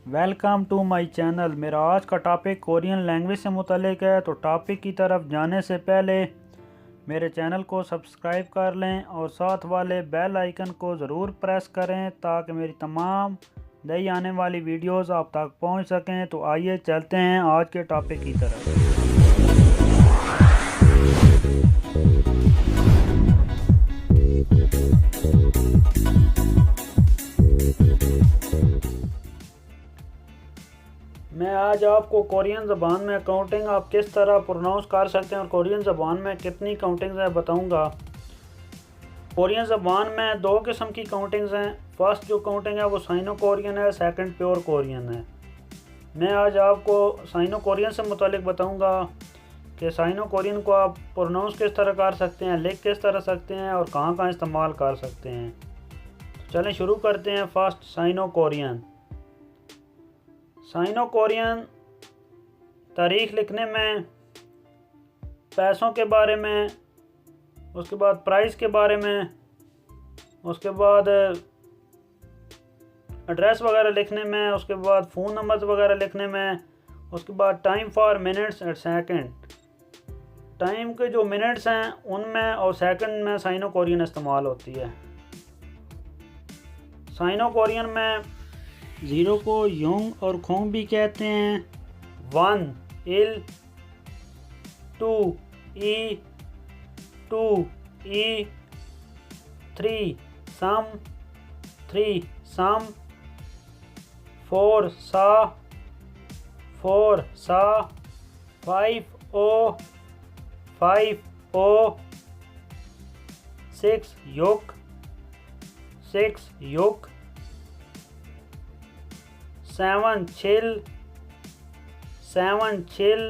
Welcome to my channel. मेरा आज का टॉपिक कोरियन लैंग्वेज से मुतल्लिक है। तो टॉपिक की तरफ जाने से पहले मेरे चैनल को सब्सक्राइब कर लें और साथ वाले बेल आइकन को ज़रूर प्रेस करें ताकि मेरी तमाम नई आने वाली वीडियोस आप तक पहुंच सकें। तो आइए चलते हैं आज के टॉपिक की तरफ। मैं आज आपको कोरियन ज़बान में काउंटिंग आप किस तरह प्रोनाउंस कर सकते हैं और कोरियन ज़बान में कितनी काउंटिंग्स हैं बताऊंगा। कोरियन ज़बान में दो किस्म की काउंटिंग्स हैं। फर्स्ट जो काउंटिंग है वो साइनो कोरियन है, सेकंड प्योर कोरियन है। मैं आज आपको साइनो कोरियन से मुतालिक बताऊंगा कि साइनो कोरियन को आप प्रोनाउंस किस तरह कर सकते हैं, लिख किस तरह सकते हैं और कहाँ कहाँ इस्तेमाल कर सकते हैं। तो चलें शुरू करते हैं। First sino Korean. Sino Korean तारीख लिखने में, पैसों के बारे में, उसके बाद प्राइस के बारे में, उसके बाद एड्रेस वगैरह लिखने में, उसके बाद फ़ोन नंबर्स वगैरह लिखने में, उसके बाद time for minutes and second, time के जो मिनट्स हैं उनमें और सेकंड में साइनो कोरियन इस्तेमाल होती है। साइनो कोरियन में ज़ीरो को योंग और खोंग भी कहते हैं। 1 इल, 2 ई, 2 ई, 3 सम, 3 सम, 4 सा, 4 सा, 5 ओ, 5 ओ, 6 युक, 6 युक, 7 चिल, 7 चिल,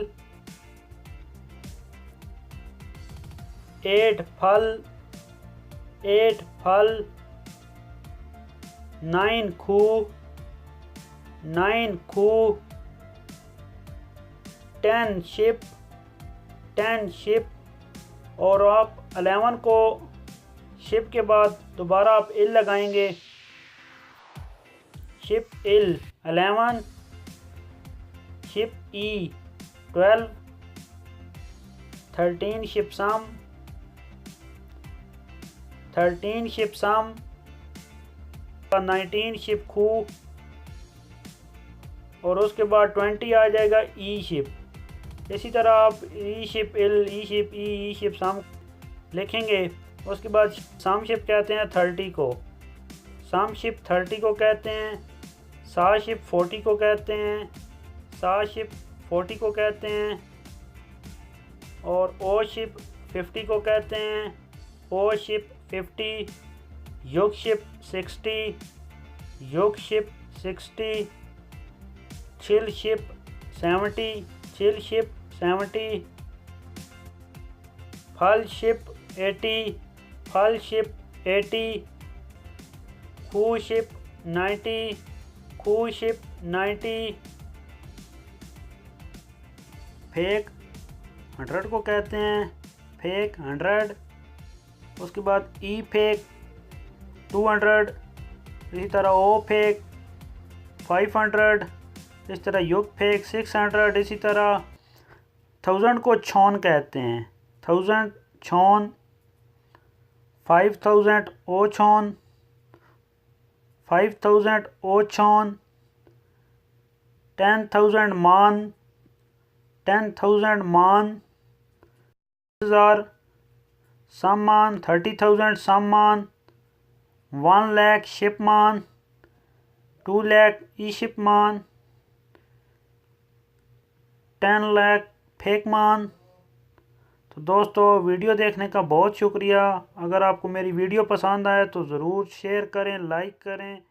8 फल, 8 फल, 9 खू, 9 खू, 10 शिप, 10 शिप। और आप 11 को शिप के बाद दोबारा आप इल लगाएंगे। शिप इल 11, शिप ई 12, 13 शिप सम, 13 शिप सम, 19 शिप खू और उसके बाद 20 आ जाएगा ई शिप। इसी तरह आप ई शिप इल, ई शिप ई शिप सम लिखेंगे। उसके बाद सम शिप कहते हैं 30 को, सम शिप 30 को कहते हैं। सा शिप 40 को कहते हैं, सा शिप 40 को कहते हैं। और ओ शिप 50 को कहते हैं, ओ शिप 50। युग शिप 60, युग ship 60। Chill ship 70, chill ship 70। फल शिप 80, फल शिप 80। खू शिप 90, खू शिप 90। फेक 100 को कहते हैं, फेक 100। उसके बाद ई फेक 200। इसी तरह ओ फेक 500। इस तरह युग फेक 600। इसी तरह 1000 को छौन कहते हैं, 1000 छौन। 5000 ओ छौन, 5000 ओ छौन। 10,000 मान, 10,000 मान। 10,000 सम्मान, 30,000 सम्मान। 1 लाख शिपमान, 2 लाख ई शिपमान। 10 लाख फेकमान। तो दोस्तों वीडियो देखने का बहुत शुक्रिया। अगर आपको मेरी वीडियो पसंद आए तो ज़रूर शेयर करें, लाइक करें।